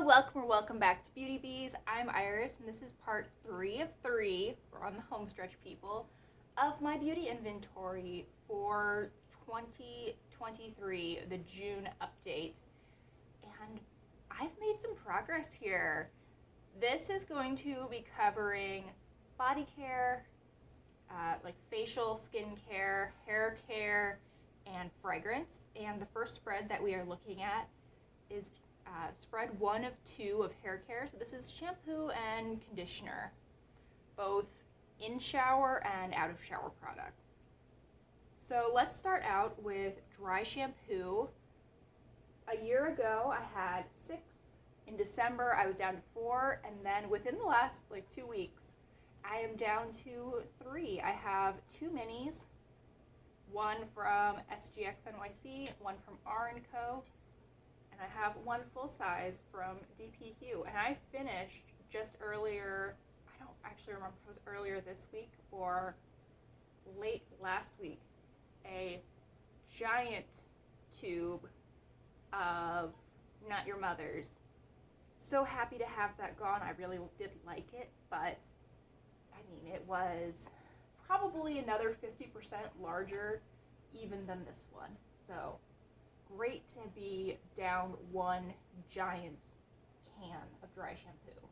welcome or welcome back to Beauty Bees. I'm Iris, and this is part 3 of 3, we're on the home stretch, people, of my beauty inventory for 2023, the June update. And I've made some progress here. This is going to be covering body care, like facial skincare, hair care, and fragrance. And the first spread that we are looking at is spread 1 of 2 of hair care. So this is shampoo and conditioner, both in shower and out of shower products. So let's start out with dry shampoo. A year ago I had 6. In December I was down to 4, and then within the last 2 weeks I am down to 3. I have 2 minis, one from SGX NYC, one from R&Co, and I have 1 full size from DPQ. And I finished just earlier, I don't actually remember if it was earlier this week or late last week, a giant tube of Not Your Mother's. So happy to have that gone. I really did like it, but I mean, it was probably another 50% larger even than this one. So great to be down 1 giant can of dry shampoo.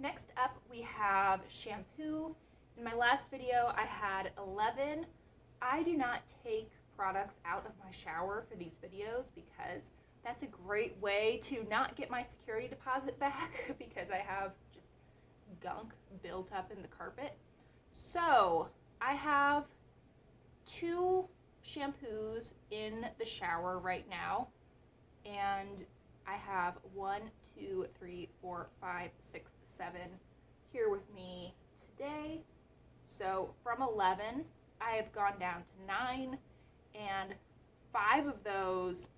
Next up we have shampoo. In my last video I had 11. I do not take products out of my shower for these videos because that's a great way to not get my security deposit back because I have just gunk built up in the carpet. So I have 2 shampoos in the shower right now, and I have 1, 2, 3, 4, 5, 6, 7 here with me today. So from 11 I have gone down to 9, and 5 of those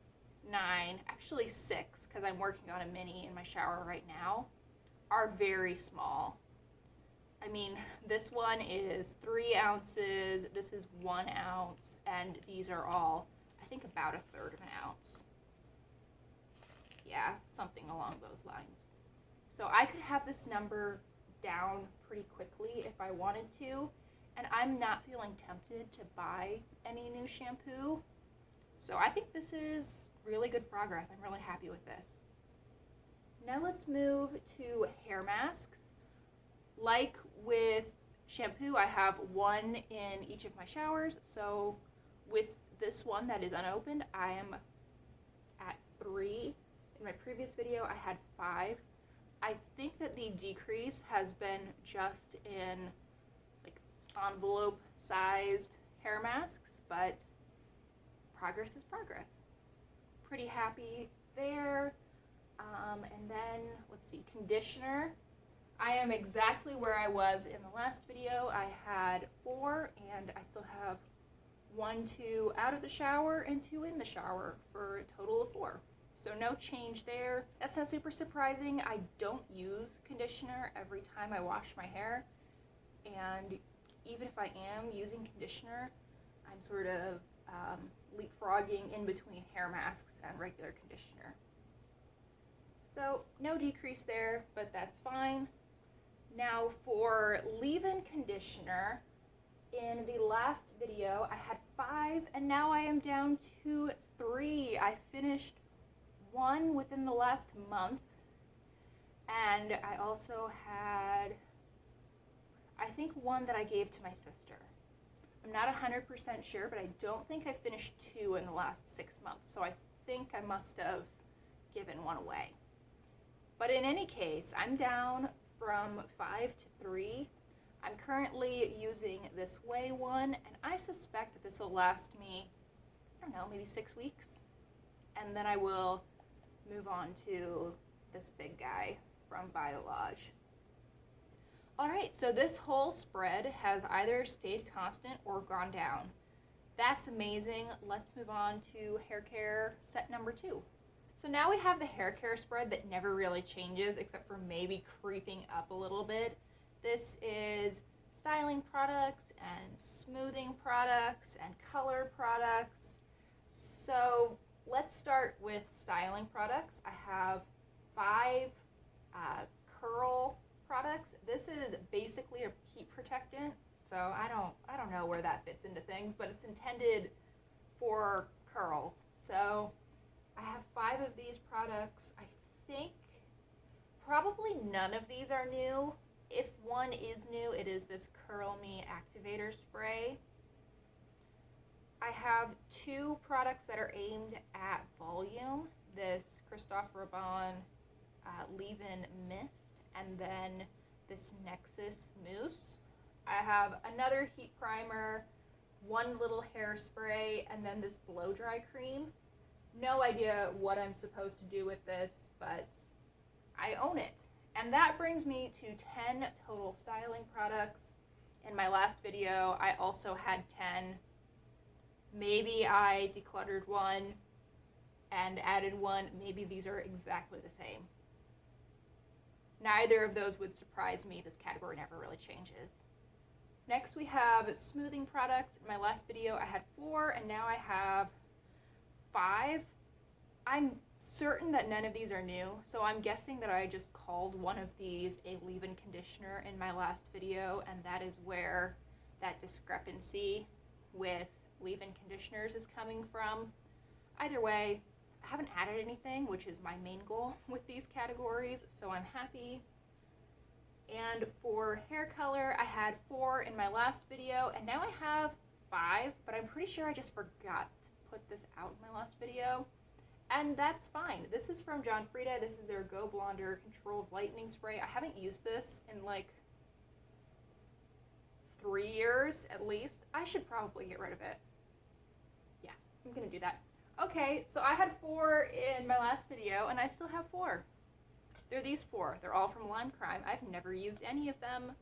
9, actually 6 because I'm working on a mini in my shower right now, are very small. I mean, this one is 3 ounces, this is 1 ounce, and these are all, I think, about 1/3 of an ounce. Yeah, something along those lines. So I could have this number down pretty quickly if I wanted to, and I'm not feeling tempted to buy any new shampoo. So I think this is really good progress. I'm really happy with this. Now let's move to hair masks. Like with shampoo, I have 1 in each of my showers. So with this one that is unopened, I am at 3. In my previous video, I had 5. I think that the decrease has been just in envelope-sized hair masks, but progress is progress. Pretty happy there. And then, let's see, conditioner. I am exactly where I was in the last video. I had 4, and I still have 1, 2 out of the shower and 2 in the shower for a total of 4. So no change there. That's not super surprising. I don't use conditioner every time I wash my hair, and even if I am using conditioner, I'm sort of leapfrogging in between hair masks and regular conditioner. So no decrease there, but that's fine. Now for leave-in conditioner, in the last video I had 5, and now I am down to 3. I finished 1 within the last month, and I also had, I think, 1 that I gave to my sister. I'm not 100% sure, but I don't think I finished 2 in the last 6 months, so I think I must have given 1 away. But in any case, I'm down from 5 to 3. I'm currently using this Way one, and I suspect that this will last me, I don't know, maybe 6 weeks. And then I will move on to this big guy from Biolage. Alright, so this whole spread has either stayed constant or gone down. That's amazing. Let's move on to hair care set number 2. So now we have the hair care spread that never really changes except for maybe creeping up a little bit. This is styling products and smoothing products and color products. So let's start with styling products. I have 5 curl products. This is basically a heat protectant, so I don't know where that fits into things, but it's intended for curls. So I have 5 of these products. I think probably none of these are new. If one is new, it is this Curl Me Activator Spray. I have 2 products that are aimed at volume. This Christophe Robin Leave-In Mist, and then this Nexus Mousse. I have another heat primer, 1 little hairspray, and then this blow dry cream. No idea what I'm supposed to do with this, but I own it. And that brings me to 10 total styling products. In my last video, I also had 10. Maybe I decluttered 1 and added 1. Maybe these are exactly the same. Neither of those would surprise me. This category never really changes. Next we have smoothing products. In my last video I had 4 and now I have 5. I'm certain that none of these are new, so I'm guessing that I just called one of these a leave-in conditioner in my last video, and that is where that discrepancy with leave-in conditioners is coming from. Either way, I haven't added anything, which is my main goal with these categories, so I'm happy. And for hair color, I had 4 in my last video, and now I have 5, but I'm pretty sure I just forgot to put this out in my last video. And that's fine. This is from John Frieda. This is their Go Blonder Controlled Lightening Spray. I haven't used this in like 3 years at least. I should probably get rid of it. Yeah, I'm gonna do that. Okay, so I had 4 in my last video, and I still have 4. They're these 4. They're all from Lime Crime. I've never used any of them.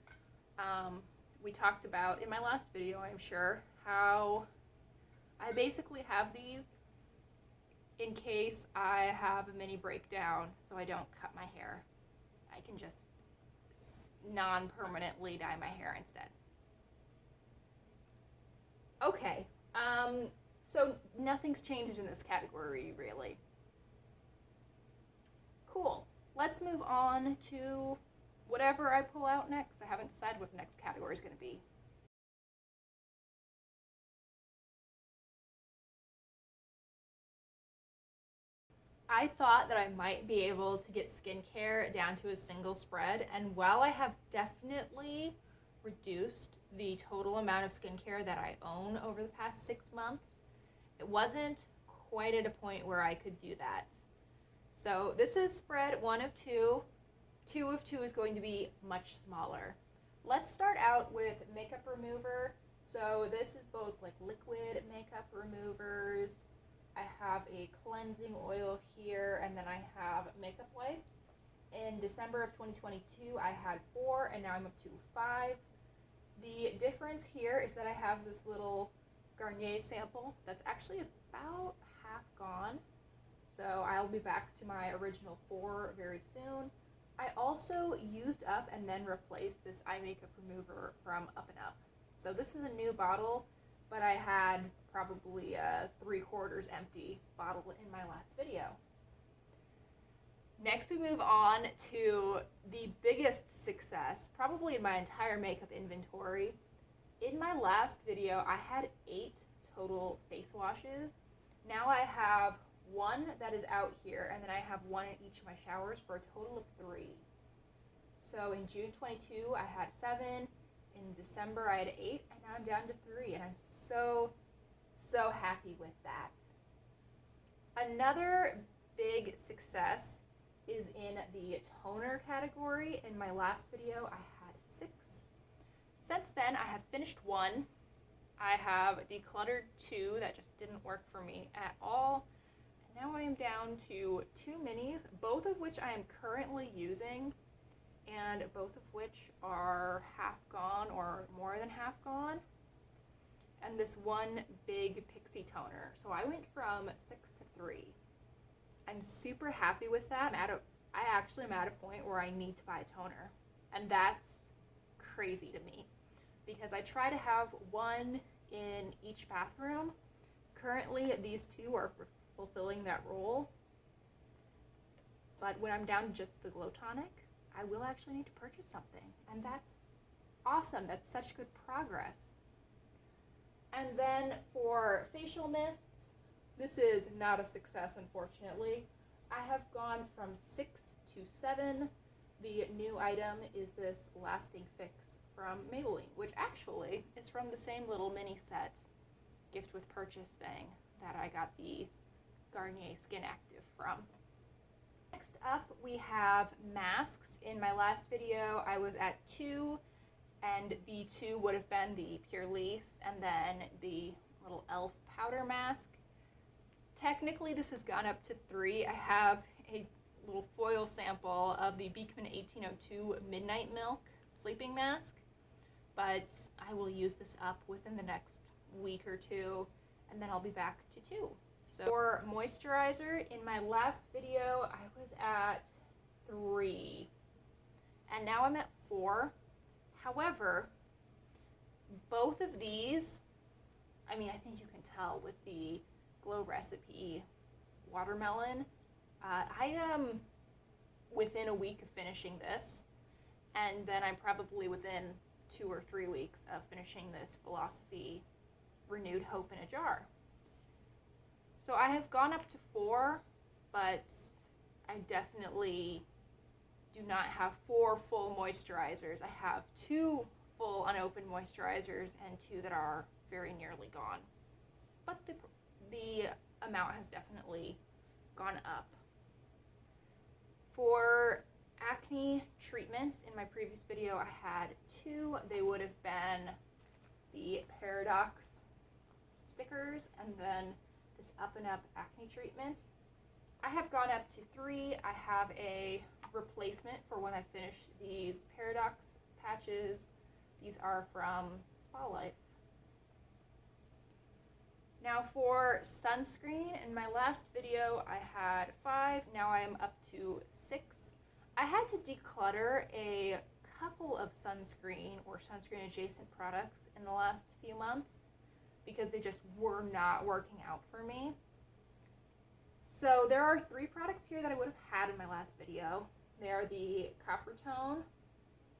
We talked about in my last video, I'm sure, how I basically have these in case I have a mini breakdown so I don't cut my hair. I can just non-permanently dye my hair instead. Okay, so nothing's changed in this category, really. Cool. Let's move on to whatever I pull out next. I haven't decided what the next category is going to be. I thought that I might be able to get skincare down to a single spread, and while I have definitely reduced the total amount of skincare that I own over the past 6 months, it wasn't quite at a point where I could do that. So this is spread 1 of 2. 2 of 2 is going to be much smaller. Let's start out with makeup remover. So this is both like liquid makeup removers. I have a cleansing oil here, and then I have makeup wipes. In December of 2022, I had 4, and now I'm up to 5. The difference here is that I have this little Garnier sample that's actually about half gone. So I'll be back to my original 4 very soon. I also used up and then replaced this eye makeup remover from Up and Up. So this is a new bottle, but I had probably a 3/4 empty bottle in my last video. Next we move on to the biggest success, probably in my entire makeup inventory. In my last video, I had 8 total face washes. Now I have 1 that is out here, and then I have 1 in each of my showers for a total of 3. So in June 22, I had 7. In December, I had 8, and now I'm down to 3, and I'm so happy with that. Another big success is in the toner category. In my last video, I had 6. Since then, I have finished 1. I have decluttered 2 that just didn't work for me at all. And now I am down to 2 minis, both of which I am currently using, and both of which are half gone or more than half gone. And this 1 big Pixie toner. So I went from 6 to 3. I'm super happy with that. I actually am at a point where I need to buy a toner. And that's crazy to me, because I try to have 1 in each bathroom. Currently, these 2 are fulfilling that role. But when I'm down to just the Glow Tonic, I will actually need to purchase something. And that's awesome. That's such good progress. And then for facial mists, this is not a success, unfortunately. I have gone from 6 to 7. The new item is this Lasting Fix from Maybelline, which actually is from the same little mini set gift with purchase thing that I got the Garnier Skin Active from. Next up, we have masks. In my last video, I was at 2, and the 2 would have been the Pure Lace and then the little e.l.f. powder mask. Technically, this has gone up to 3. I have a little foil sample of the Beekman 1802 Midnight Milk sleeping mask, but I will use this up within the next week or 2, and then I'll be back to 2. So for moisturizer, in my last video, I was at 3, and now I'm at 4. However, both of these, I mean, I think you can tell with the Glow Recipe Watermelon, I am within a week of finishing this, and then I'm probably within 2 or 3 weeks of finishing this Philosophy Renewed Hope in a Jar. So I have gone up to 4, but I definitely do not have 4 full moisturizers. I have 2 full unopened moisturizers and 2 that are very nearly gone. But the amount has definitely gone up. For acne treatments, in my previous video I had 2. They would have been the Paradox stickers and then this Up and Up acne treatment. I have gone up to 3. I have a replacement for when I finish these Paradox patches. These are from Spa Life. Now for sunscreen, in my last video I had 5, now I am up to 6. I had to declutter a couple of sunscreen or sunscreen adjacent products in the last few months because they just were not working out for me. So there are 3 products here that I would have had in my last video. They are the Copper Tone,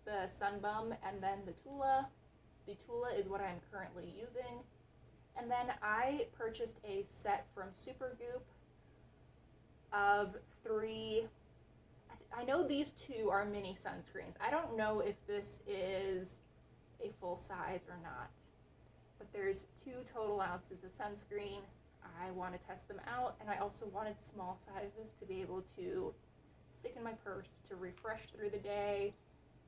the Sun Bum, and then the Tula. The Tula is what I'm currently using. And then I purchased a set from Supergoop of 3. I know these 2 are mini sunscreens. I don't know if this is a full size or not. But there's 2 total ounces of sunscreen. I want to test them out, and I also wanted small sizes to be able to stick in my purse to refresh through the day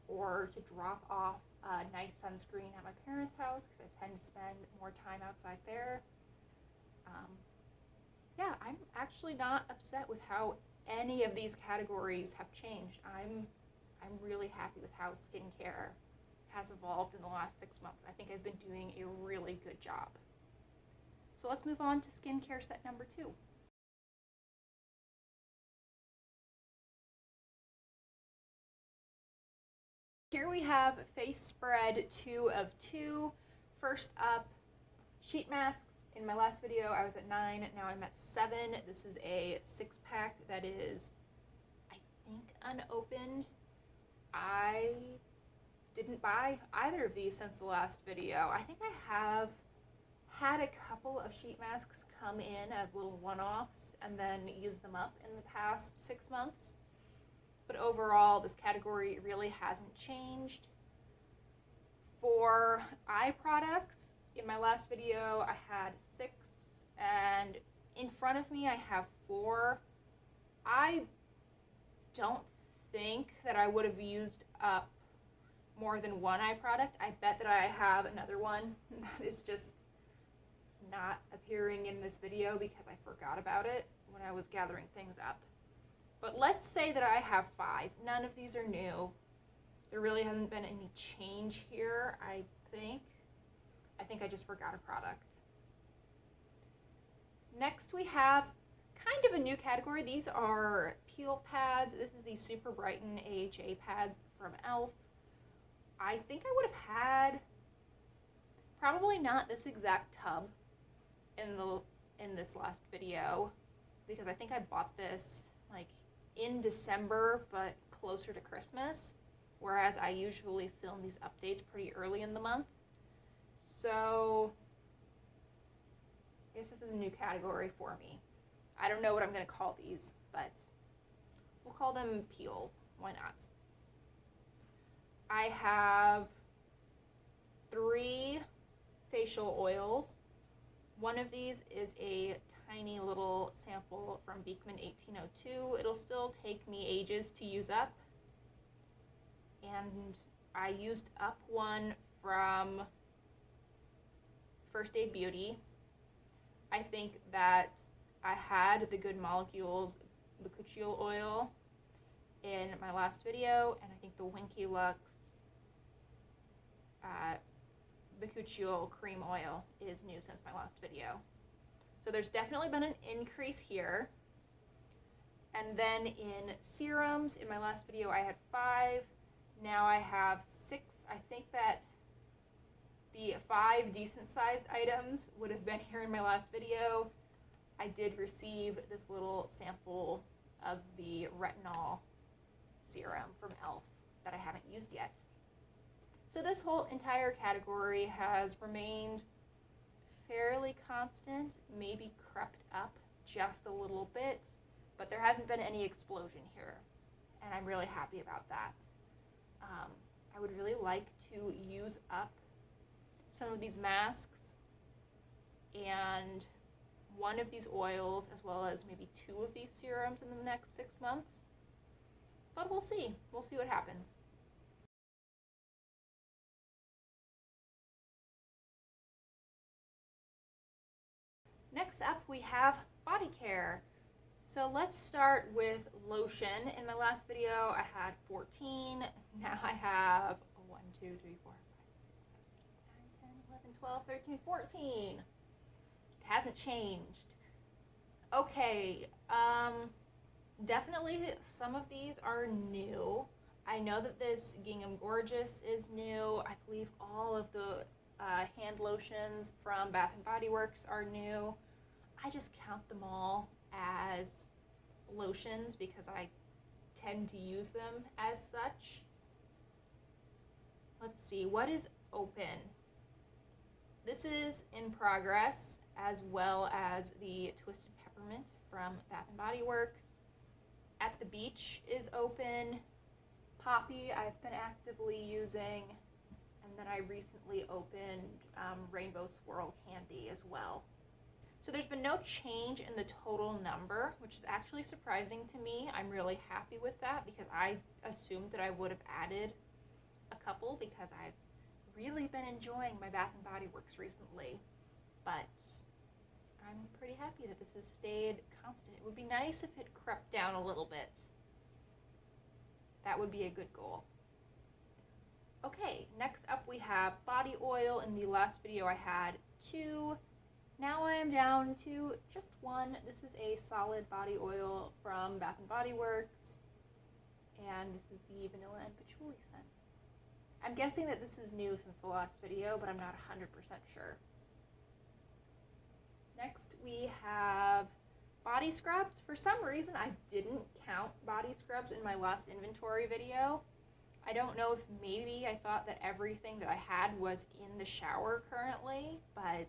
or to drop off a nice sunscreen at my parents' house because I tend to spend more time outside there. Yeah, I'm actually not upset with how any of these categories have changed. I'm really happy with how skincare has evolved in the last 6 months. I think I've been doing a really good job. So let's move on to skincare set number 2. Here we have Face Spread 2 of 2. First up, sheet masks. In my last video I was at 9, now I'm at 7. This is a 6-pack that is, I think, unopened. I didn't buy either of these since the last video. I think I have had a couple of sheet masks come in as little one-offs and then use them up in the past 6 months. But overall, this category really hasn't changed. For eye products, in my last video I had 6, and in front of me I have 4. I don't think that I would have used up more than 1 eye product. I bet that I have another one that is just not appearing in this video because I forgot about it when I was gathering things up. But let's say that I have 5. None of these are new. There really hasn't been any change here, I think. I think I just forgot a product. Next we have kind of a new category. These are peel pads. This is the Super Brighten AHA pads from e.l.f. I think I would have had probably not this exact tub in this last video because I think I bought this like in December, but closer to Christmas, whereas I usually film these updates pretty early in the month. So I guess this is a new category for me. I don't know what I'm going to call these, but we'll call them peels. Why not? I have 3 facial oils. One of these is a tiny little sample from Beekman 1802. It'll still take me ages to use up. And I used up one from First Aid Beauty. I think that I had the Good Molecules Bakuchiol oil in my last video, and I think the Winky Lux Bakuchiol cream oil is new since my last video. So there's definitely been an increase here. And then in serums, in my last video I had 5. Now I have 6. I think that the 5 decent sized items would have been here in my last video. I did receive this little sample of the retinol serum from e.l.f. that I haven't used yet. So this whole entire category has remained fairly constant, maybe crept up just a little bit, but there hasn't been any explosion here, and I'm really happy about that. I would really like to use up some of these masks and one of these oils, as well as maybe 2 of these serums in the next 6 months, but we'll see. We'll see what happens. Next up, we have body care. So let's start with lotion. In my last video, I had 14. Now I have 1, 2, 3, 4, 5, 6, 7, 8, 9, 10, 11, 12, 13, 14. It hasn't changed. Okay, definitely some of these are new. I know that this Gingham Gorgeous is new. I believe all of the hand lotions from Bath & Body Works are new. I just count them all as lotions because I tend to use them as such. Let's see, what is open? This is in progress, as well as the Twisted Peppermint from Bath & Body Works. At the Beach is open. Poppy I've been actively using. And then I recently opened Rainbow Swirl Candy as well. So there's been no change in the total number, which is actually surprising to me. I'm really happy with that because I assumed that I would have added a couple because I've really been enjoying my Bath & Body Works recently. But I'm pretty happy that this has stayed constant. It would be nice if it crept down a little bit. That would be a good goal. Okay, next up we have body oil. In the last video I had 2. Now I am down to just 1. This is a solid body oil from Bath & Body Works. And this is the vanilla and patchouli scent. I'm guessing that this is new since the last video, but I'm not 100% sure. Next we have body scrubs. For some reason I didn't count body scrubs in my last inventory video. I don't know if maybe I thought that everything that I had was in the shower currently, but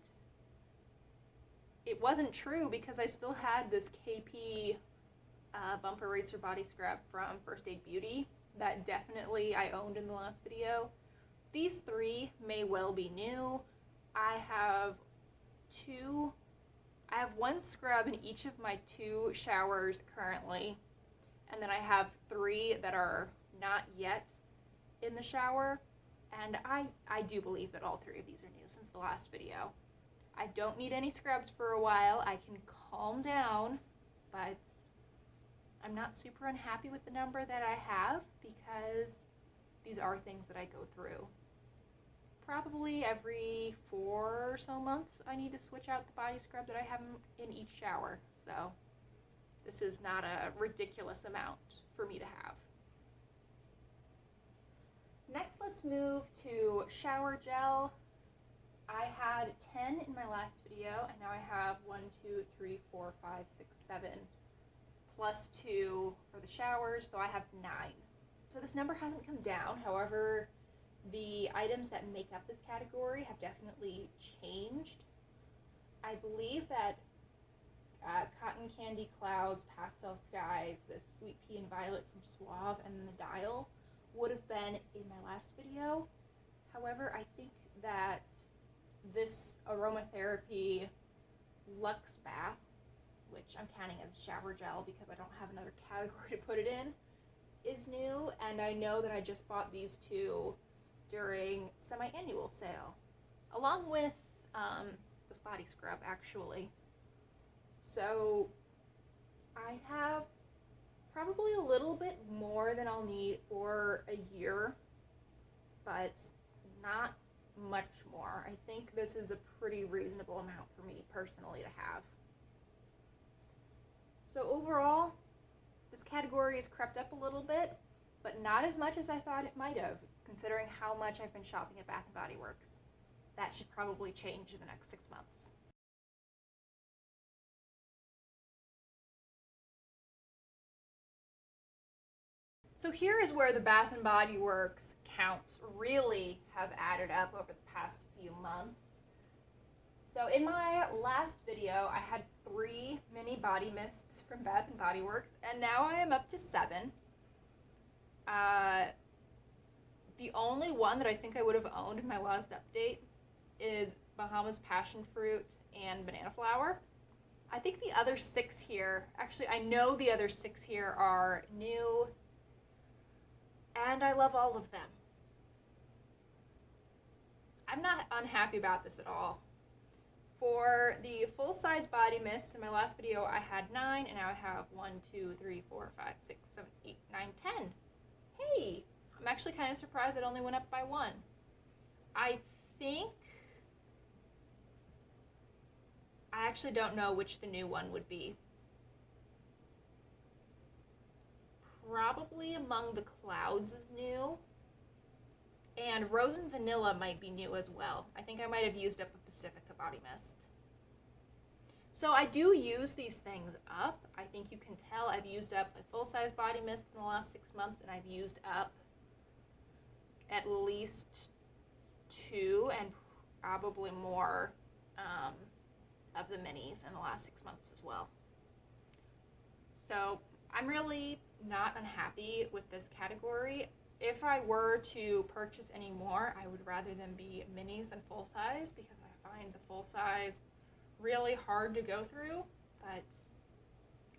it wasn't true because I still had this KP Bump Eraser body scrub from First Aid Beauty that definitely I owned in the last video. These 3 may well be new. I have 1 scrub in each of my 2 showers currently, and then I have 3 that are not yet in the shower, and I do believe that all 3 of these are new since the last video. I don't need any scrubs for a while. I can calm down, but I'm not super unhappy with the number that I have because these are things that I go through. Probably every 4 or so months I need to switch out the body scrub that I have in each shower, so this is not a ridiculous amount for me to have. Next, let's move to shower gel. I had 10 in my last video, and now I have 1, 2, 3, 4, 5, 6, 7 plus 2 for the showers, so I have 9. So this number hasn't come down. However, the items that make up this category have definitely changed. I believe that Cotton Candy Clouds, Pastel Skies, this Sweet Pea and Violet from Suave, and then the Dial would have been in my last video. However, I think that this Aromatherapy Luxe Bath, which I'm counting as shower gel because I don't have another category to put it in, is new, and I know that I just bought these two during semi-annual sale, along with this body scrub, actually. So I have probably a little bit more than I'll need for a year, but not much more. I think this is a pretty reasonable amount for me personally to have. So overall, this category has crept up a little bit, but not as much as I thought it might have, considering how much I've been shopping at Bath & Body Works. That should probably change in the next 6 months. So here is where the Bath & Body Works counts really have added up over the past few months. So in my last video, I had 3 mini body mists from Bath & Body Works, and now I am up to 7. The only one that I think I would have owned in my last update is Bahamas Passion Fruit and Banana Flower. I think the other 6 here, actually I know the other 6 here are new, and I love all of them. I'm not unhappy about this at all. For the full-size body mist, in my last video I had 9, and now I have 1, 2, 3, 4, 5, 6, 7, 8, 9, 10. Hey, I'm actually kind of surprised it only went up by 1. I actually don't know which the new one would be. Probably Among the Clouds is new. And Rose and Vanilla might be new as well. I think I might have used up a Pacifica body mist. So I do use these things up. I think you can tell I've used up a full-size body mist in the last 6 months, and I've used up at least 2 and probably more of the minis in the last 6 months as well. So I'm really not unhappy with this category. If I were to purchase any more, I would rather them be minis than full size, because I find the full size really hard to go through, but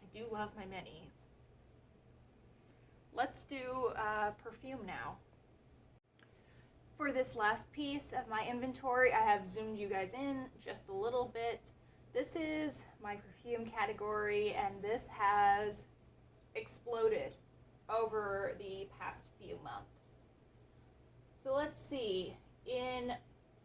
I do love my minis. Let's do perfume now. For this last piece of my inventory, I have zoomed you guys in just a little bit. This is my perfume category, and this has exploded over the past few months. So let's see. In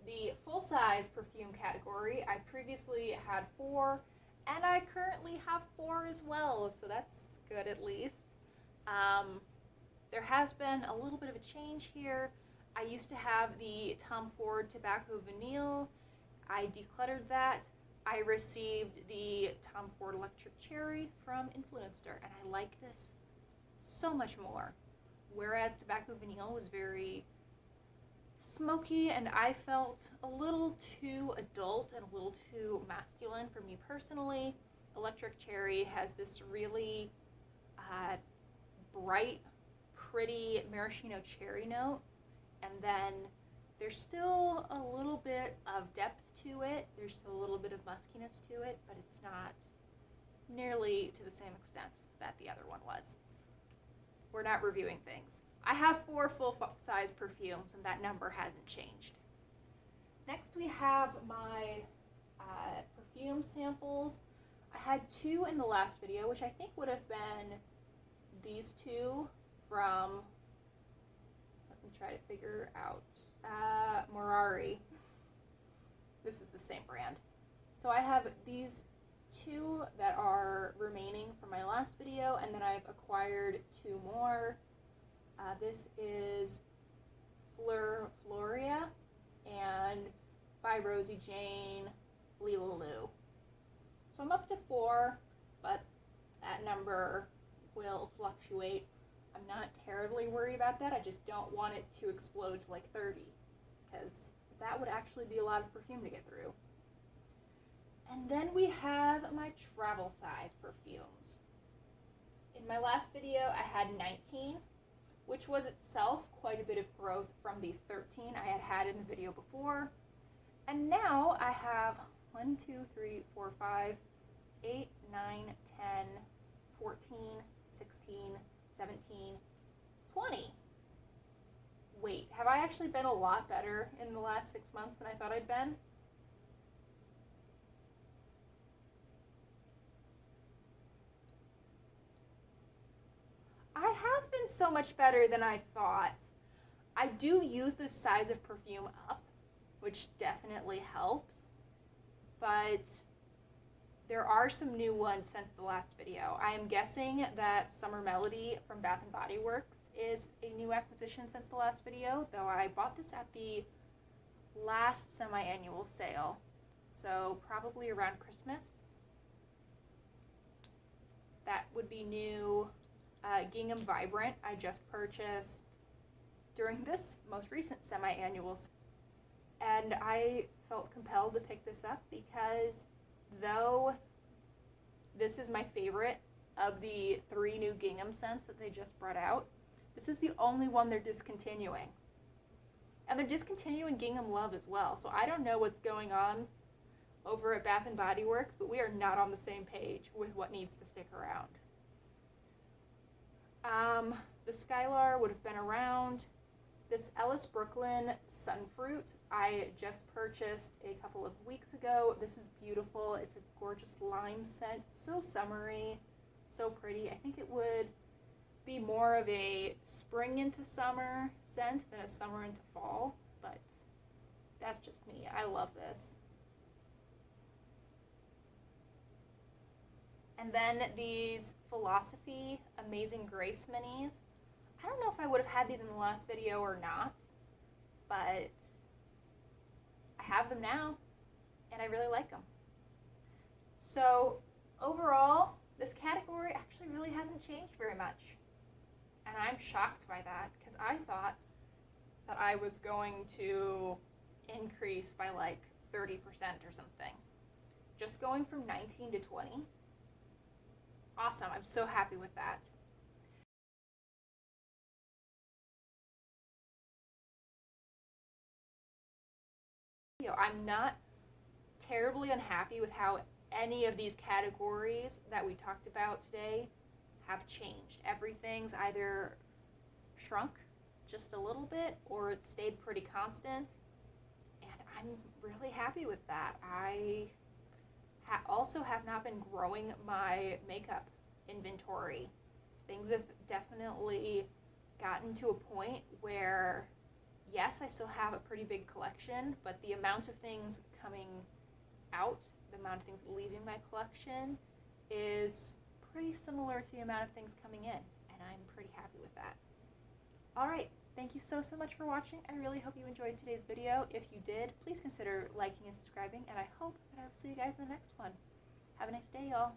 the full-size perfume category, I previously had 4, and I currently have 4 as well, so that's good at least. There has been a little bit of a change here. I used to have the Tom Ford Tobacco Vanille. I decluttered that. I received the Tom Ford Electric Cherry from Influencer, and I like this so much more. Whereas Tobacco Vanille was very smoky, and I felt a little too adult and a little too masculine for me personally. Electric Cherry has this really bright, pretty maraschino cherry note, and then there's still a little bit of depth to it. There's still a little bit of muskiness to it, but it's not nearly to the same extent that the other one was. We're not reviewing things. I have 4 full-size perfumes, and that number hasn't changed. Next we have my perfume samples. I had 2 in the last video, which I think would have been these 2 from, let me try to figure out, Morari. This is the same brand. So I have these 2 that are remaining from my last video, and then I've acquired 2 more. This is Fleur Floria and by Rosie Jane Lilaloo. So I'm up to 4, but That number will fluctuate. I'm not terribly worried about that. I just don't want it to explode to like 30, because that would actually be a lot of perfume to get through. And then we have my travel size perfumes. In my last video, I had 19, which was itself quite a bit of growth from the 13 I had in the video before. And now I have 1, 2, 3, 4, 5, 8, 9, 10, 14, 16, 17, 20. Wait, have I actually been a lot better in the last 6 months than I thought I'd been? I have been so much better than I thought. I do use this size of perfume up, which definitely helps, but there are some new ones since the last video. I am guessing that Summer Melody from Bath & Body Works is a new acquisition since the last video, though I bought this at the last semi-annual sale, so probably around Christmas. That would be new. Gingham Vibrant I just purchased during this most recent semi-annual sale, and I felt compelled to pick this up because though this is my favorite of the 3 new gingham scents that they just brought out, this is the only one they're discontinuing. And they're discontinuing Gingham Love as well, so I don't know what's going on over at Bath & Body Works, but we are not on the same page with what needs to stick around. The Skylar would have been around. This Ellis Brooklyn Sunfruit I just purchased a couple of weeks ago. This is beautiful. It's a gorgeous lime scent, so summery, so pretty. I think it would be more of a spring into summer scent than a summer into fall, but that's just me. I love this. And then these Philosophy Amazing Grace Minis. I don't know if I would have had these in the last video or not, but I have them now, and I really like them. So overall, this category actually really hasn't changed very much. And I'm shocked by that, because I thought that I was going to increase by like 30% or something. Just going from 19 to 20. Awesome, I'm so happy with that. I'm not terribly unhappy with how any of these categories that we talked about today have changed. Everything's either shrunk just a little bit or it stayed pretty constant, and I'm really happy with that. I also have not been growing my makeup inventory. Things have definitely gotten to a point where, yes, I still have a pretty big collection, but the amount of things coming out, the amount of things leaving my collection is pretty similar to the amount of things coming in, and I'm pretty happy with that. Alright, thank you so much for watching. I really hope you enjoyed today's video. If you did, please consider liking and subscribing, and I hope that I will see you guys in the next one. Have a nice day, y'all.